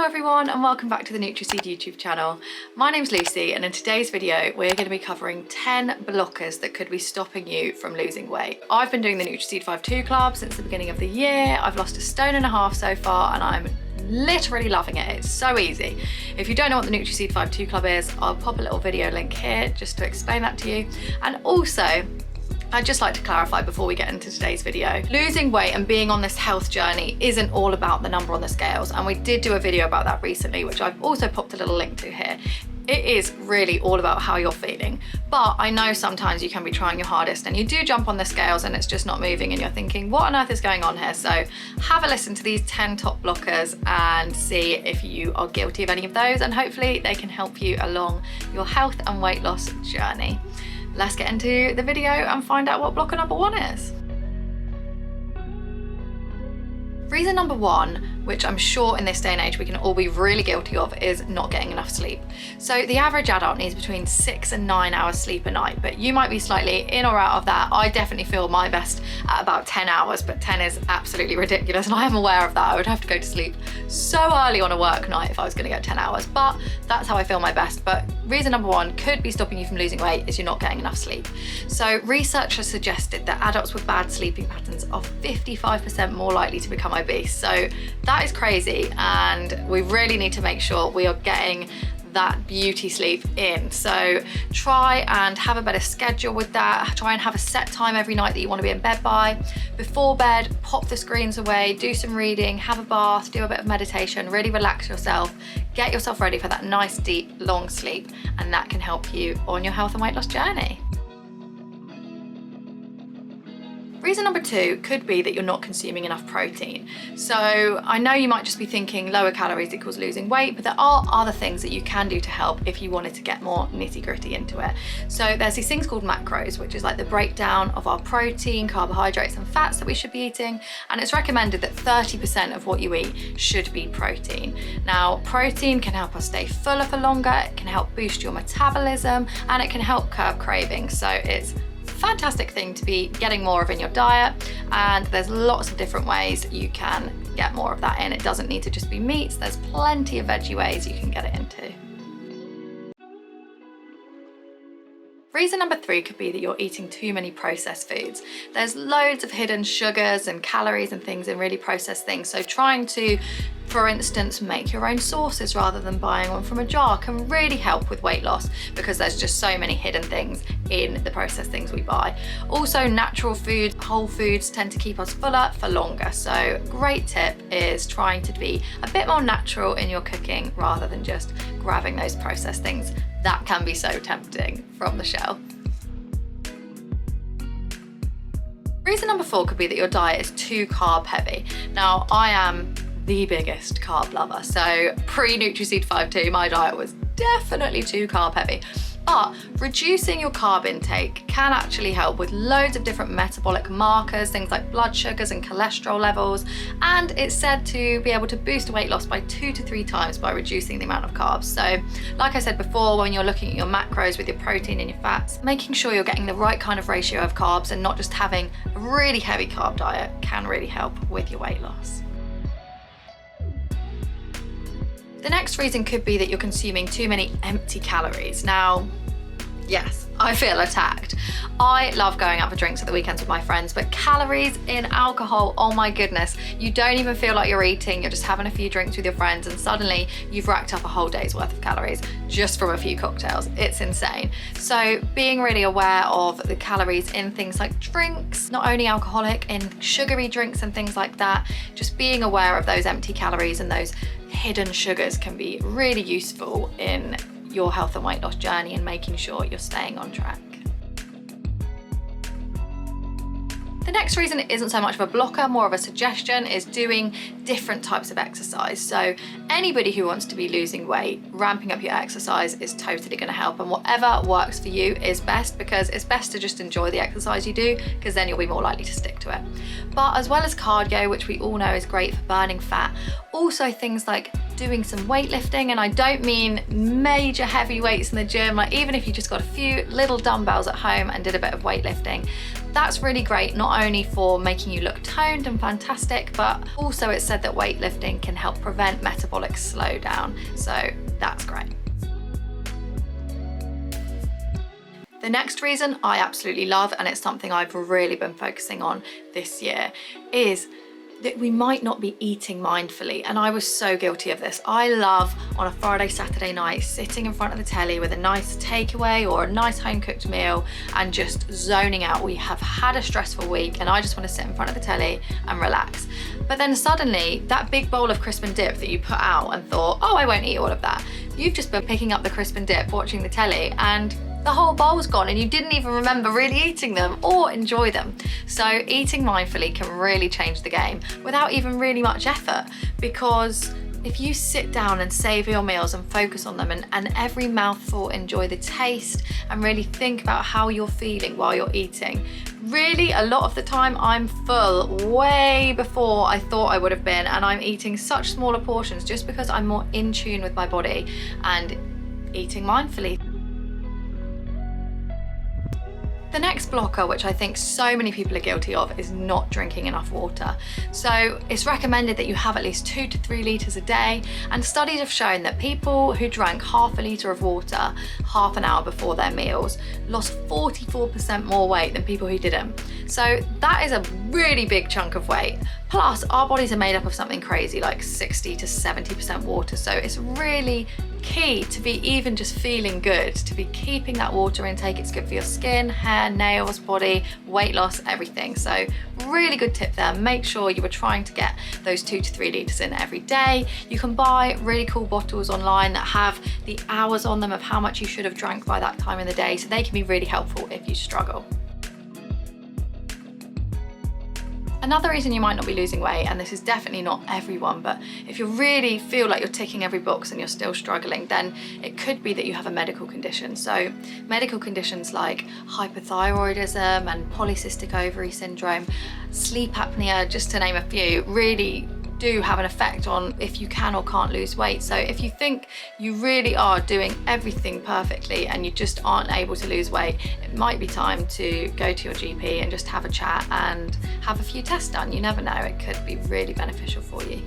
Hello everyone and welcome back to the Nutriseed YouTube channel. My name's Lucy and in today's video we're going to be covering 10 blockers that could be stopping you from losing weight. I've been doing the Nutriseed 5-2 Club since the beginning of the year. I've lost 1.5 stone so far and I'm literally loving it. It's so easy. If you don't know what the Nutriseed 5-2 Club is, I'll pop a little video link here just to explain that to you. And also, I'd just like to clarify before we get into today's video. Losing weight and being on this health journey isn't all about the number on the scales, and we did do a video about that recently, which I've also popped a little link to here. It is really all about how you're feeling. But I know sometimes you can be trying your hardest and you do jump on the scales and it's just not moving and you're thinking, what on earth is going on here? So have a listen to these 10 top blockers and see if you are guilty of any of those, and hopefully they can help you along your health and weight loss journey. Let's get into the video and find out what blocker number 1 is. Reason number 1, which I'm sure in this day and age we can all be really guilty of, is not getting enough sleep. So the average adult needs between 6 and 9 hours sleep a night, but you might be slightly in or out of that. I definitely feel my best at about 10 hours, but 10 is absolutely ridiculous and I am aware of that. I would have to go to sleep so early on a work night if I was going to get 10 hours, but that's how I feel my best. But reason number 1 could be stopping you from losing weight is you're not getting enough sleep. So research has suggested that adults with bad sleeping patterns are 55% more likely to become obese. So that is crazy, and we really need to make sure we are getting that beauty sleep in. So try and have a better schedule with that. Try and have a set time every night that you want to be in bed by. Before bed, pop the screens away, do some reading, have a bath, do a bit of meditation, really relax yourself, get yourself ready for that nice, deep, long sleep, and that can help you on your health and weight loss journey. Reason number 2 could be that you're not consuming enough protein. So I know you might just be thinking lower calories equals losing weight, but there are other things that you can do to help if you wanted to get more nitty-gritty into it. So there's these things called macros, which is like the breakdown of our protein, carbohydrates and fats that we should be eating, and it's recommended that 30% of what you eat should be protein. Now, protein can help us stay fuller for longer, it can help boost your metabolism, and it can help curb cravings. So it's fantastic thing to be getting more of in your diet, and there's lots of different ways you can get more of that in. It doesn't need to just be meats, there's plenty of veggie ways you can get it into. Reason number 3 could be that you're eating too many processed foods. There's loads of hidden sugars and calories and things in really processed things, so trying to, for instance, make your own sauces rather than buying one from a jar can really help with weight loss, because there's just so many hidden things in the processed things we buy. Also, natural foods, whole foods tend to keep us fuller for longer. So great tip is trying to be a bit more natural in your cooking rather than just grabbing those processed things that can be so tempting from the shelf. Reason number 4 could be that your diet is too carb heavy. Now, I am the biggest carb lover, so pre-Nutriseed 5-2 my diet was definitely too carb heavy. But reducing your carb intake can actually help with loads of different metabolic markers, things like blood sugars and cholesterol levels, and it's said to be able to boost weight loss by 2 to 3 times by reducing the amount of carbs. So like I said before, when you're looking at your macros with your protein and your fats, making sure you're getting the right kind of ratio of carbs and not just having a really heavy carb diet can really help with your weight loss. The next reason could be that you're consuming too many empty calories. Now, yes, I feel attacked. I love going out for drinks at the weekends with my friends, but calories in alcohol, oh my goodness, you don't even feel like you're eating, you're just having a few drinks with your friends and suddenly you've racked up a whole day's worth of calories just from a few cocktails. It's insane. So being really aware of the calories in things like drinks, not only alcoholic, in sugary drinks and things like that, just being aware of those empty calories and those hidden sugars can be really useful in your health and weight loss journey and making sure you're staying on track. The next reason it isn't so much of a blocker, more of a suggestion, is doing different types of exercise. So anybody who wants to be losing weight, ramping up your exercise is totally going to help, and whatever works for you is best, because it's best to just enjoy the exercise you do, because then you'll be more likely to stick to it. But as well as cardio, which we all know is great for burning fat, also things like doing some weightlifting, and I don't mean major heavy weights in the gym, like even if you just got a few little dumbbells at home and did a bit of weightlifting, that's really great, not only for making you look toned and fantastic, but also it's said that weightlifting can help prevent metabolic slowdown, so that's great. The next reason I absolutely love, and it's something I've really been focusing on this year, is that we might not be eating mindfully. And I was so guilty of this. I love on a Friday, Saturday night, sitting in front of the telly with a nice takeaway or a nice home cooked meal and just zoning out. We have had a stressful week and I just want to sit in front of the telly and relax. But then suddenly that big bowl of crisp and dip that you put out and thought, oh, I won't eat all of that. You've just been picking up the crisp and dip, watching the telly, and the whole bowl's gone and you didn't even remember really eating them or enjoy them. So eating mindfully can really change the game without even really much effort, because if you sit down and savor your meals and focus on them and every mouthful enjoy the taste and really think about how you're feeling while you're eating, really a lot of the time I'm full way before I thought I would have been, and I'm eating such smaller portions just because I'm more in tune with my body and eating mindfully. The next blocker, which I think so many people are guilty of, is not drinking enough water. So it's recommended that you have at least 2 to 3 litres a day, and studies have shown that people who drank half a litre of water half an hour before their meals lost 44% more weight than people who didn't. So that is a really big chunk of weight. Plus, our bodies are made up of something crazy like 60 to 70% water, so it's really key to be even just feeling good, to be keeping that water intake. It's good for your skin, hair, nails, body, weight loss, everything. So really good tip there. Make sure you are trying to get those 2 to 3 litres in every day. You can buy really cool bottles online that have the hours on them of how much you should have drank by that time in the day, so they can be really helpful if you struggle. Another reason you might not be losing weight, and this is definitely not everyone, but if you really feel like you're ticking every box and you're still struggling, then it could be that you have a medical condition. So medical conditions like hypothyroidism and polycystic ovary syndrome, sleep apnea, just to name a few, really do have an effect on if you can or can't lose weight. So if you think you really are doing everything perfectly and you just aren't able to lose weight, it might be time to go to your GP and just have a chat and have a few tests done. You never know, it could be really beneficial for you.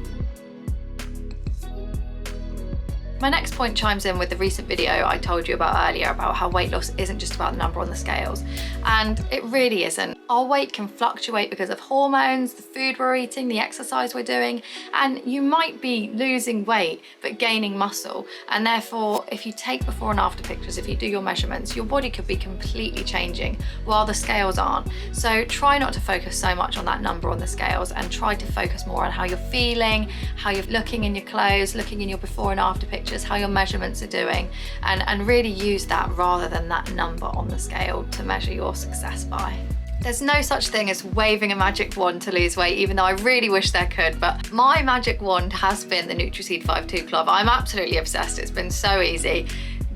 My next point chimes in with the recent video I told you about earlier about how weight loss isn't just about the number on the scales, and it really isn't. Our weight can fluctuate because of hormones, the food we're eating, the exercise we're doing, and you might be losing weight but gaining muscle, and therefore if you take before and after pictures, if you do your measurements, your body could be completely changing while the scales aren't. So try not to focus so much on that number on the scales and try to focus more on how you're feeling, how you're looking in your clothes, looking in your before and after pictures, how your measurements are doing, and really use that rather than that number on the scale to measure your success by. There's no such thing as waving a magic wand to lose weight, even though I really wish there could, but my magic wand has been the Nutriseed 5-2 Club. I'm absolutely obsessed. It's been so easy.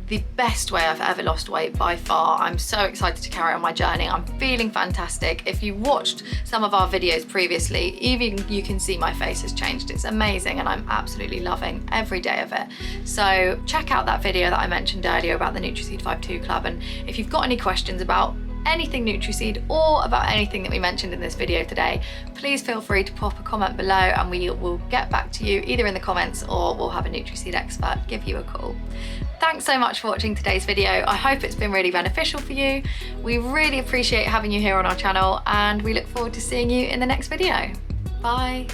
The best way I've ever lost weight by far. I'm so excited to carry on my journey. I'm feeling fantastic. If you watched some of our videos previously, even you can see my face has changed. It's amazing and I'm absolutely loving every day of it. So check out that video that I mentioned earlier about the Nutriseed 5-2 Club, and if you've got any questions about anything Nutriseed or about anything that we mentioned in this video today, please feel free to pop a comment below and we will get back to you either in the comments or we'll have a Nutriseed expert give you a call. Thanks so much for watching today's video. I hope it's been really beneficial for you. We really appreciate having you here on our channel and we look forward to seeing you in the next video. Bye.